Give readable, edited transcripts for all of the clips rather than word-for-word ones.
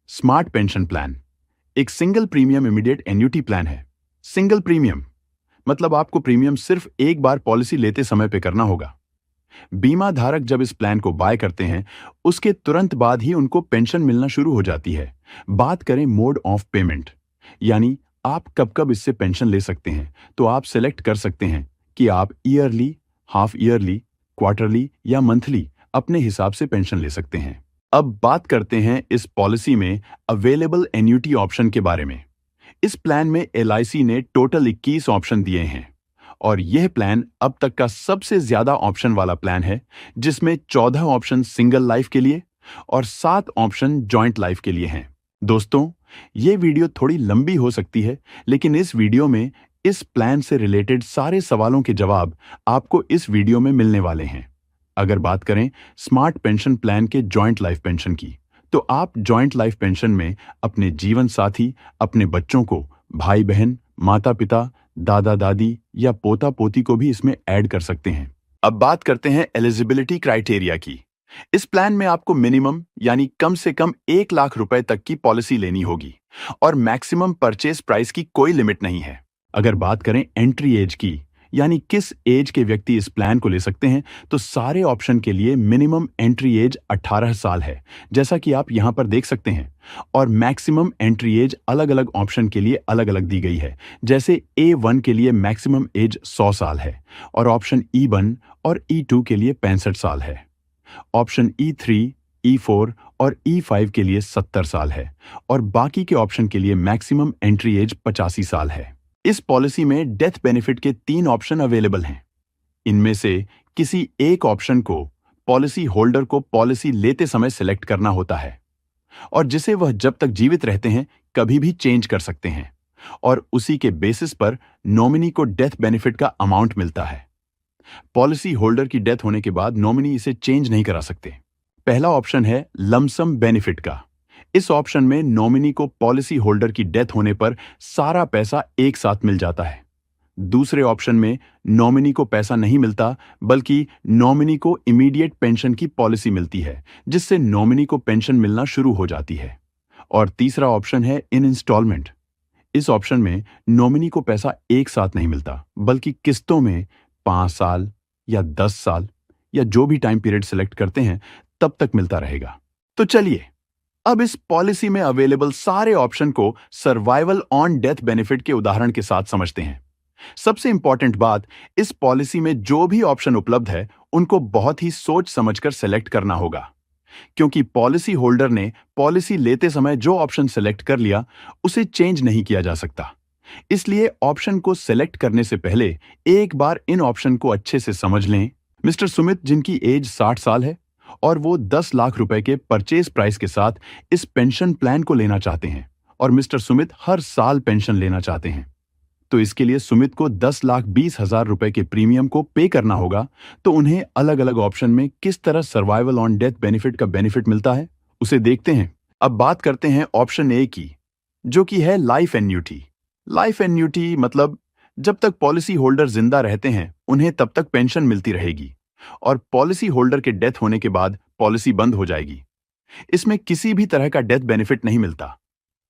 Smart pension plan एक single premium immediate annuity plan है। Single premium मतलब आपको प्रीमियम सिर्फ एक बार पॉलिसी लेते समय पे करना होगा। बीमा धारक जब इस प्लान को बाय करते हैं, उसके तुरंत बाद ही उनको पेंशन मिलना शुरू हो जाती है। बात करें मोड ऑफ पेमेंट, यानी आप कब कब इससे पेंशन ले सकते हैं, तो आप सेलेक्ट कर सकते हैं कि आप ईयरली, हाफ ईयरली, क्वार्टरली या मंथली अपने हिसाब से पेंशन ले सकते हैं। अब बात करते हैं इस पॉलिसी में अवेलेबल एन्युटी ऑप्शन के बारे में। इस प्लान में एलआईसी ने टोटल 21 ऑप्शन दिए हैं और यह प्लान अब तक का सबसे ज्यादा ऑप्शन वाला प्लान है, जिसमें 14 ऑप्शन सिंगल लाइफ के लिए और 7 ऑप्शन जॉइंट लाइफ के लिए हैं। दोस्तों, यह वीडियो थोड़ी लंबी हो सकती है, लेकिन इस वीडियो में इस प्लान से रिलेटेड सारे सवालों के जवाब आपको इस वीडियो में मिलने वाले हैं। अगर बात करें स्मार्ट पेंशन प्लान के जॉइंट लाइफ पेंशन की, तो आप जॉइंट लाइफ पेंशन में अपने जीवन साथी, अपने बच्चों को, भाई बहन, माता पिता, दादा दादी या पोता पोती को भी इसमें ऐड कर सकते हैं। अब बात करते हैं एलिजिबिलिटी क्राइटेरिया की। इस प्लान में आपको मिनिमम यानी कम से कम 1 लाख रुपए तक की पॉलिसी लेनी होगी और मैक्सिमम परचेज प्राइस की कोई लिमिट नहीं है। अगर बात करें एंट्री एज की, यानी किस एज के व्यक्ति इस प्लान को ले सकते हैं, तो सारे ऑप्शन के लिए मिनिमम एंट्री एज 18 साल है, जैसा कि आप यहां पर देख सकते हैं, और मैक्सिमम एंट्री एज अलग अलग ऑप्शन के लिए अलग अलग दी गई है। जैसे A1 के लिए मैक्सिमम एज 100 साल है और ऑप्शन E1 और E2 के लिए 65 साल है। ऑप्शन E3, E4 और E5 के लिए 70 साल है और बाकी के ऑप्शन के लिए मैक्सिमम एंट्री एज 85 साल है। इस पॉलिसी में डेथ बेनिफिट के 3 ऑप्शन अवेलेबल हैं। इनमें से किसी एक ऑप्शन को पॉलिसी होल्डर को पॉलिसी लेते समय सिलेक्ट करना होता है और जिसे वह जब तक जीवित रहते हैं कभी भी चेंज कर सकते हैं, और उसी के बेसिस पर नॉमिनी को डेथ बेनिफिट का अमाउंट मिलता है। पॉलिसी होल्डर की डेथ होने के बाद नॉमिनी इसे चेंज नहीं करा सकते। पहला ऑप्शन है लमसम बेनिफिट का। इस ऑप्शन में नॉमिनी को पॉलिसी होल्डर की डेथ होने पर सारा पैसा एक साथ मिल जाता है। दूसरे ऑप्शन में नॉमिनी को पैसा नहीं मिलता, बल्कि नॉमिनी को इमीडिएट पेंशन की पॉलिसी मिलती है, जिससे नॉमिनी को पेंशन मिलना शुरू हो जाती है। और तीसरा ऑप्शन है इन इंस्टॉलमेंट। इस ऑप्शन में नॉमिनी को पैसा एक साथ नहीं मिलता, बल्कि किस्तों में 5 साल या 10 साल या जो भी टाइम पीरियड सिलेक्ट करते हैं तब तक मिलता रहेगा। तो चलिए अब इस पॉलिसी में अवेलेबल सारे ऑप्शन को सर्वाइवल ऑन डेथ बेनिफिट के उदाहरण के साथ समझते हैं। सबसे इंपॉर्टेंट बात, इस पॉलिसी में जो भी ऑप्शन उपलब्ध है उनको बहुत ही सोच समझकर सेलेक्ट करना होगा, क्योंकि पॉलिसी होल्डर ने पॉलिसी लेते समय जो ऑप्शन सेलेक्ट कर लिया उसे चेंज नहीं किया जा सकता। इसलिए ऑप्शन को सेलेक्ट करने से पहले एक बार इन ऑप्शन को अच्छे से समझ लें। मिस्टर सुमित, जिनकी एज 60 साल है और वो 10 लाख रुपए के परचेज प्राइस के साथ इस पेंशन प्लान को लेना चाहते हैं, और मिस्टर सुमित हर साल पेंशन लेना चाहते हैं, तो इसके लिए सुमित को 10,20,000 रुपए के प्रीमियम को पे करना होगा। तो उन्हें अलग अलग ऑप्शन में किस तरह सर्वाइवल ऑन डेथ बेनिफिट का बेनिफिट मिलता है, उसे देखते हैं। अब बात करते हैं ऑप्शन ए की, जो कि है लाइफ एन्युटी। लाइफ एन्युटी मतलब जब तक पॉलिसी होल्डर जिंदा रहते हैं उन्हें तब तक पेंशन मिलती रहेगी और पॉलिसी होल्डर के डेथ होने के बाद पॉलिसी बंद हो जाएगी। इसमें किसी भी तरह का डेथ बेनिफिट नहीं मिलता।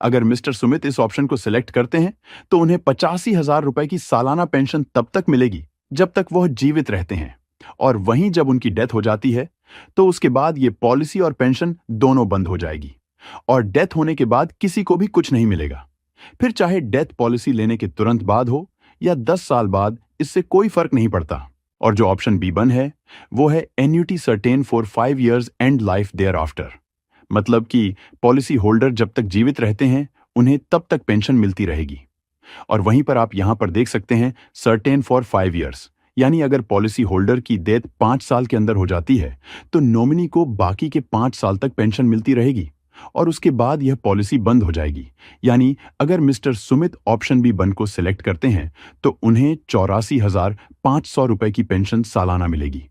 अगर मिस्टर सुमित इस ऑप्शन को सिलेक्ट करते हैं तो उन्हें 85,000 रुपए की सालाना पेंशन तब तक मिलेगी जब तक वह जीवित रहते हैं, और वहीं जब उनकी डेथ हो जाती है तो उसके बाद ये पॉलिसी और पेंशन दोनों बंद हो जाएगी और डेथ होने के बाद किसी को भी कुछ नहीं मिलेगा। फिर चाहे डेथ पॉलिसी लेने के तुरंत बाद हो या 10 साल बाद, इससे कोई फर्क नहीं पड़ता। और जो ऑप्शन B1 है वो है annuity certain for 5 years and life thereafter. मतलब कि पॉलिसी होल्डर जब तक जीवित रहते हैं उन्हें तब तक पेंशन मिलती रहेगी। और वहीं पर आप यहां पर देख सकते हैं सर्टेन फॉर 5 इयर्स, यानी अगर पॉलिसी होल्डर की डेथ 5 साल के अंदर हो जाती है तो नॉमिनी को बाकी के 5 साल तक पेंशन मिलती रहेगी और उसके बाद यह पॉलिसी बंद हो जाएगी। यानी अगर मिस्टर सुमित ऑप्शन B1 को सिलेक्ट करते हैं तो उन्हें 84,500 रुपए की पेंशन सालाना मिलेगी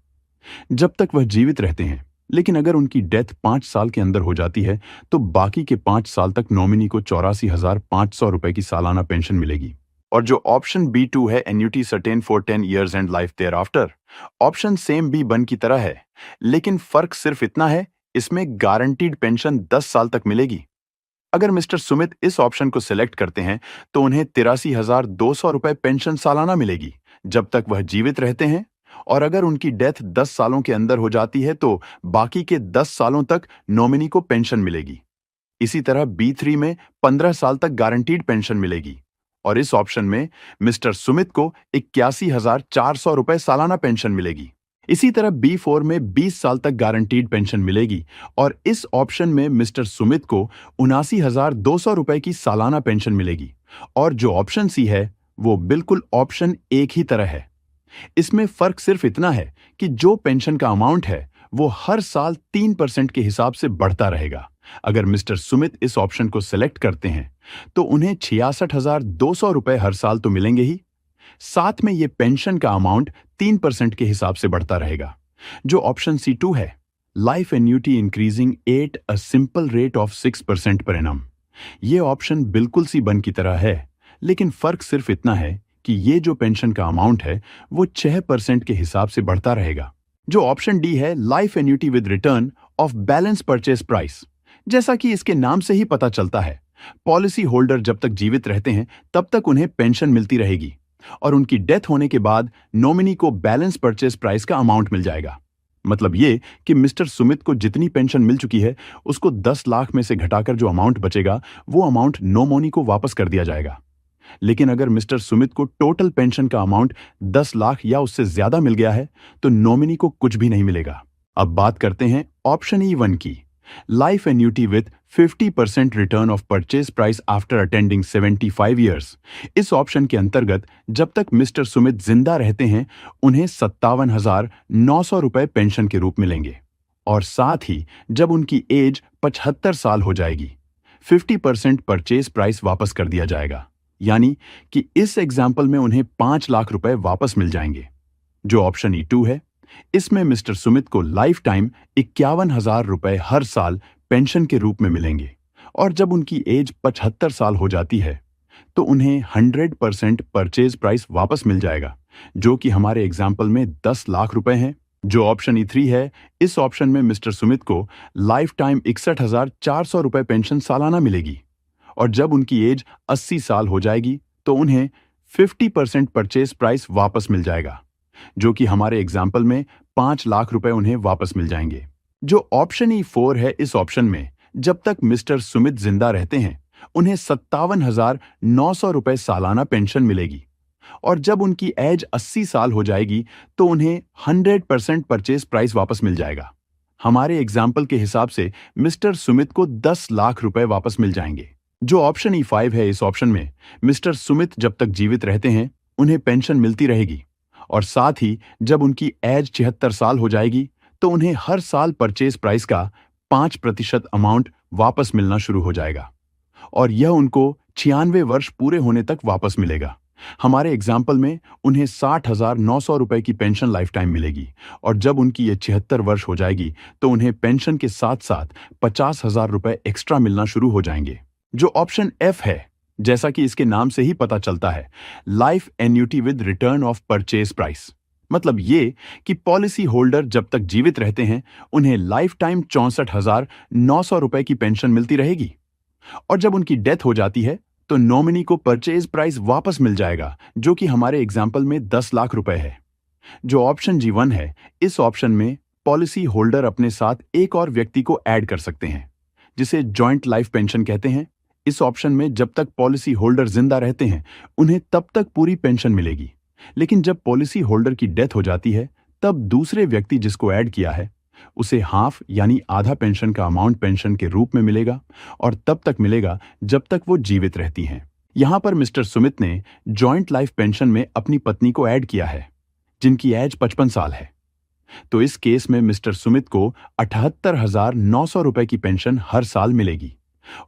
जब तक वह जीवित रहते हैं। लेकिन अगर उनकी डेथ 5 साल के अंदर हो जाती है तो बाकी के 5 साल तक नॉमिनी को 84,500 रुपए की सालाना पेंशन मिलेगी। और जो ऑप्शन B2 है annuity certain for 10 years and life thereafter, option same B1 की तरह है, लेकिन फर्क सिर्फ इतना है, इसमें गारंटीड पेंशन 10 साल तक मिलेगी। अगर मिस्टर सुमित इस ऑप्शन को सिलेक्ट करते हैं तो उन्हें 83,200 रुपए पेंशन सालाना मिलेगी जब तक वह जीवित रहते हैं, और अगर उनकी डेथ 10 सालों के अंदर हो जाती है तो बाकी के 10 सालों तक नॉमिनी को पेंशन मिलेगी। इसी तरह B3 में 15 साल तक गारंटीड पेंशन मिलेगी, और इस ऑप्शन में मिस्टर सुमित को 81,400 रुपए सालाना पेंशन मिलेगी। इसी तरह B4 में 20 साल तक गारंटीड पेंशन मिलेगी, और इस ऑप्शन में मिस्टर सुमित को 79,200 रुपए की सालाना पेंशन मिलेगी। और जो ऑप्शन सी है वो बिल्कुल ऑप्शन एक ही तरह है। इसमें फर्क सिर्फ इतना है कि जो पेंशन का अमाउंट है वो हर साल 3% के हिसाब से बढ़ता रहेगा। अगर मिस्टर सुमित इस ऑप्शन को सिलेक्ट करते हैं तो उन्हें 66,200 रुपए हर साल तो मिलेंगे ही, साथ में ये पेंशन का अमाउंट 3% के हिसाब से बढ़ता रहेगा। जो ऑप्शन C2 है, life annuity increasing at a simple rate of 6% per annum, ये ऑप्शन बिल्कुल सी बन की तरह है, लेकिन फर्क सिर्फ इतना है कि ये जो पेंशन का अमाउंट है वो 6% के हिसाब से बढ़ता रहेगा। जो ऑप्शन डी है, life annuity with return of balance purchase price, जैसा कि इसके नाम से ही पता चलता है, पॉलिसी होल्डर जब तक जीवित रहते हैं तब तक उन्हें पेंशन मिलती रहेगी, और उनकी डेथ होने के बाद नॉमिनी को बैलेंस परचेज प्राइस का अमाउंट मिल जाएगा। मतलब ये कि मिस्टर सुमित को जितनी पेंशन मिल चुकी है उसको 10 लाख में से घटाकर जो अमाउंट बचेगा वो अमाउंट नॉमिनी को वापस कर दिया जाएगा। लेकिन अगर मिस्टर सुमित को टोटल पेंशन का अमाउंट 10 लाख या उससे ज्यादा मिल गया है तो नॉमिनी को कुछ भी नहीं मिलेगा। अब बात करते हैं ऑप्शन E1 की, life annuity with 50% return of purchase price after attending 75 years. इस ऑप्शन के अंतर्गत जब तक मिस्टर सुमित जिंदा रहते हैं उन्हें 57,900 रुपए पेंशन के रूप मिलेंगे, और साथ ही जब उनकी एज 75 साल हो जाएगी 50% परचेज प्राइस वापस कर दिया जाएगा, यानी कि इस एग्जाम्पल में उन्हें 5 लाख रुपए वापस मिल जाएंगे। जो ऑप्शन E2 है, इसमें मिस्टर सुमित को लाइफ टाइम 51,000 रुपए हर साल पेंशन के रूप में मिलेंगे, और जब उनकी एज 75 साल हो जाती है तो उन्हें 100% परचेज प्राइस वापस मिल जाएगा, जो कि हमारे एग्जाम्पल में 10 लाख रुपए हैं। जो ऑप्शन E3 है, इस ऑप्शन में मिस्टर सुमित को लाइफ टाइम 61,400 रुपए पेंशन सालाना मिलेगी, और जब उनकी एज 80 साल हो जाएगी तो उन्हें 50% परचेज प्राइस वापस मिल जाएगा, जो कि हमारे एग्जाम्पल में 5 लाख रुपए उन्हें वापस मिल जाएंगे। जो ऑप्शन E4 है, इस ऑप्शन में जब तक मिस्टर सुमित जिंदा रहते हैं उन्हें 57,900 रुपए सालाना पेंशन मिलेगी, और जब उनकी एज 80 साल हो जाएगी तो उन्हें 100% परचेज प्राइस वापस मिल जाएगा। हमारे एग्जाम्पल के हिसाब से मिस्टर सुमित को 10 लाख रुपए वापस मिल जाएंगे। जो ऑप्शन E5 है, इस ऑप्शन में मिस्टर सुमित जब तक जीवित रहते हैं उन्हें पेंशन मिलती रहेगी, और साथ ही जब उनकी एज 76 साल हो जाएगी तो उन्हें हर साल परचेज प्राइस का 5% अमाउंट वापस मिलना शुरू हो जाएगा, और यह उनको 96 वर्ष पूरे होने तक वापस मिलेगा। हमारे एग्जाम्पल में उन्हें 60,900 रुपए की पेंशन लाइफ टाइम मिलेगी, और जब उनकी ये 76 वर्ष हो जाएगी तो उन्हें पेंशन के साथ साथ 50,000 रुपए एक्स्ट्रा मिलना शुरू हो जाएंगे। जो ऑप्शन F है, जैसा कि इसके नाम से ही पता चलता है, life annuity with return of purchase price, मतलब ये कि पॉलिसी होल्डर जब तक जीवित रहते हैं उन्हें लाइफ टाइम 64,900 रुपए की पेंशन मिलती रहेगी, और जब उनकी डेथ हो जाती है तो नॉमिनी को परचेज प्राइस वापस मिल जाएगा, जो कि हमारे एग्जाम्पल में 10 लाख रुपए है। जो ऑप्शन G1 है, इस ऑप्शन में पॉलिसी होल्डर अपने साथ एक और व्यक्ति को ऐड कर सकते हैं, जिसे जॉइंट लाइफ पेंशन कहते हैं। इस ऑप्शन में जब तक पॉलिसी होल्डर जिंदा रहते हैं उन्हें तब तक पूरी पेंशन मिलेगी, लेकिन जब पॉलिसी होल्डर की डेथ हो जाती है तब दूसरे व्यक्ति जिसको ऐड किया है उसे हाफ यानी आधा पेंशन का अमाउंट पेंशन के रूप में मिलेगा, और तब तक मिलेगा जब तक वो जीवित रहती हैं। यहां पर मिस्टर सुमित ने जॉइंट लाइफ पेंशन में अपनी पत्नी को ऐड किया है जिनकी एज 55 साल है, तो इस केस में मिस्टर सुमित को 78,900 रुपए की पेंशन हर साल मिलेगी,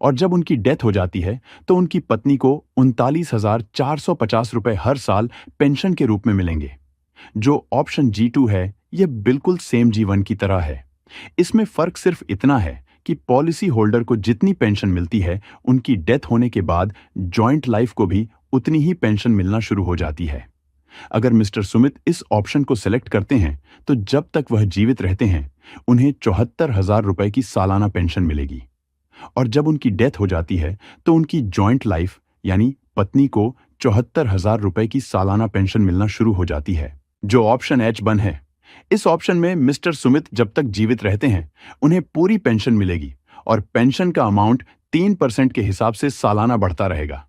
और जब उनकी डेथ हो जाती है तो उनकी पत्नी को 39,450 रुपए हर साल पेंशन के रूप में मिलेंगे। जो ऑप्शन G2 है यह बिल्कुल सेम G1 की तरह है। इसमें फर्क सिर्फ इतना है कि पॉलिसी होल्डर को जितनी पेंशन मिलती है उनकी डेथ होने के बाद जॉइंट लाइफ को भी उतनी ही पेंशन मिलना शुरू हो जाती है। अगर मिस्टर सुमित इस ऑप्शन को सिलेक्ट करते हैं तो जब तक वह जीवित रहते हैं उन्हें 74,000 रुपए की सालाना पेंशन मिलेगी, और जब उनकी डेथ हो जाती है तो उनकी जॉइंट लाइफ यानी पत्नी को 74,000 रुपए की सालाना पेंशन मिलना शुरू हो जाती है, जो ऑप्शन H1 है। इस ऑप्शन में मिस्टर सुमित जब तक जीवित रहते हैं उन्हें पूरी पेंशन मिलेगी और पेंशन का अमाउंट 3% के हिसाब से सालाना बढ़ता रहेगा।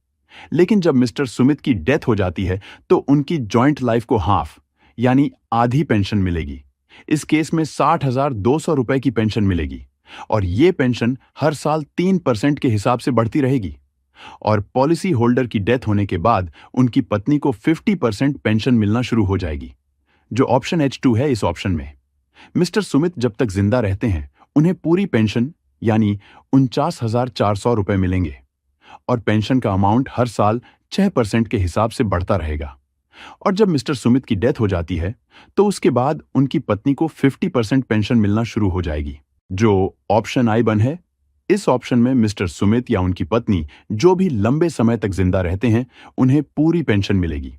लेकिन जब मिस्टर सुमित की डेथ हो जाती है तो उनकी जॉइंट लाइफ को हाफ यानी आधी पेंशन मिलेगी। इस केस में 60,200 रुपए की पेंशन मिलेगी और ये पेंशन हर साल 3% के हिसाब से बढ़ती रहेगी। और पॉलिसी होल्डर की डेथ होने के बाद उनकी पत्नी को 50% पेंशन मिलना शुरू हो जाएगी, जो ऑप्शन H2 है। इस ऑप्शन में मिस्टर सुमित जब तक जिंदा रहते हैं उन्हें पूरी पेंशन यानी 49,400 रुपए मिलेंगे और पेंशन का अमाउंट हर साल 6% के हिसाब से बढ़ता रहेगा। और जब मिस्टर सुमित की डेथ हो जाती है तो उसके बाद उनकी पत्नी को 50% पेंशन मिलना शुरू हो जाएगी, जो ऑप्शन I1 है। इस ऑप्शन में मिस्टर सुमित या उनकी पत्नी जो भी लंबे समय तक जिंदा रहते हैं उन्हें पूरी पेंशन मिलेगी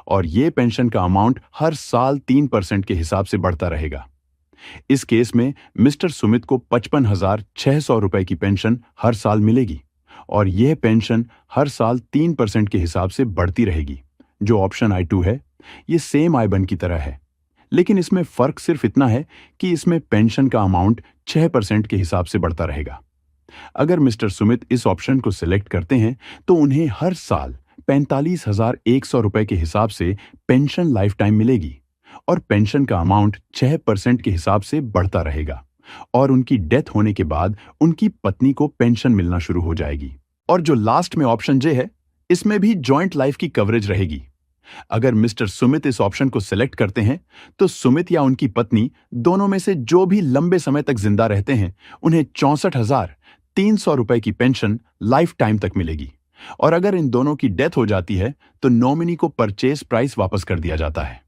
और ये पेंशन का अमाउंट हर साल 3% के हिसाब से बढ़ता रहेगा। इस केस में मिस्टर सुमित को 55,600 रुपए की पेंशन हर साल मिलेगी और यह पेंशन हर साल 3% के हिसाब से बढ़ती रहेगी, जो ऑप्शन I2 है। ये सेम I1 की तरह है, लेकिन इसमें फर्क सिर्फ इतना है कि इसमें पेंशन का अमाउंट 6% के हिसाब से बढ़ता रहेगा। अगर मिस्टर सुमित इस ऑप्शन को सिलेक्ट करते हैं तो उन्हें हर साल 45,100 रुपए के हिसाब से पेंशन लाइफ टाइम मिलेगी और पेंशन का अमाउंट 6% के हिसाब से बढ़ता रहेगा और उनकी डेथ होने के बाद उनकी पत्नी को पेंशन मिलना शुरू हो जाएगी। और जो लास्ट में ऑप्शन J है, इसमें भी जॉइंट लाइफ की कवरेज रहेगी। अगर मिस्टर सुमित इस ऑप्शन को सिलेक्ट करते हैं तो सुमित या उनकी पत्नी दोनों में से जो भी लंबे समय तक जिंदा रहते हैं उन्हें 64,300 रुपए की पेंशन लाइफ टाइम तक मिलेगी और अगर इन दोनों की डेथ हो जाती है तो नॉमिनी को परचेज प्राइस वापस कर दिया जाता है।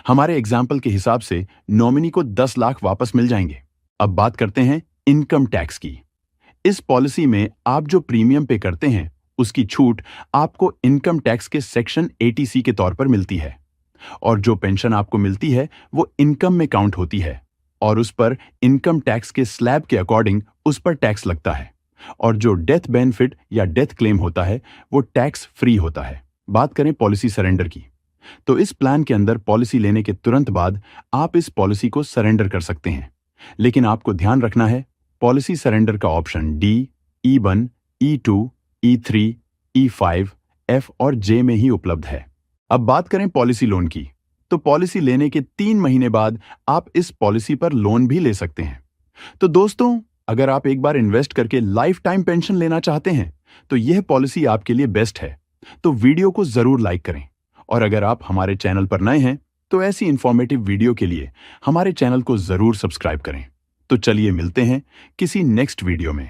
हमारे एग्जाम्पल के हिसाब से नॉमिनी को 10 लाख वापस मिल जाएंगे। अब बात करते हैं इनकम टैक्स की। इस पॉलिसी में आप जो प्रीमियम पे करते हैं उसकी छूट आपको इनकम टैक्स के सेक्शन 80C के तौर पर मिलती है और जो पेंशन आपको मिलती है वो इनकम में काउंट होती है और उस पर इनकम टैक्स के स्लैब के अकॉर्डिंग उस पर टैक्स लगता है और जो डेथ बेनिफिट या डेथ क्लेम होता है वो टैक्स फ्री होता है। बात करें पॉलिसी सरेंडर की, तो इस प्लान के अंदर पॉलिसी लेने के तुरंत बाद आप इस पॉलिसी को सरेंडर कर सकते हैं, लेकिन आपको ध्यान रखना है पॉलिसी सरेंडर का option D, E1, E2, E3, E5, F और J में ही उपलब्ध है। अब बात करें पॉलिसी लोन की, तो पॉलिसी लेने के 3 महीने बाद आप इस पॉलिसी पर लोन भी ले सकते हैं। तो दोस्तों, अगर आप एक बार इन्वेस्ट करके लाइफ टाइम पेंशन लेना चाहते हैं तो यह पॉलिसी आपके लिए बेस्ट है। तो वीडियो को जरूर लाइक करें और अगर आप हमारे चैनल पर नए हैं तो ऐसी इंफॉर्मेटिव वीडियो के लिए हमारे चैनल को जरूर सब्सक्राइब करें। तो चलिए मिलते हैं किसी नेक्स्ट वीडियो में।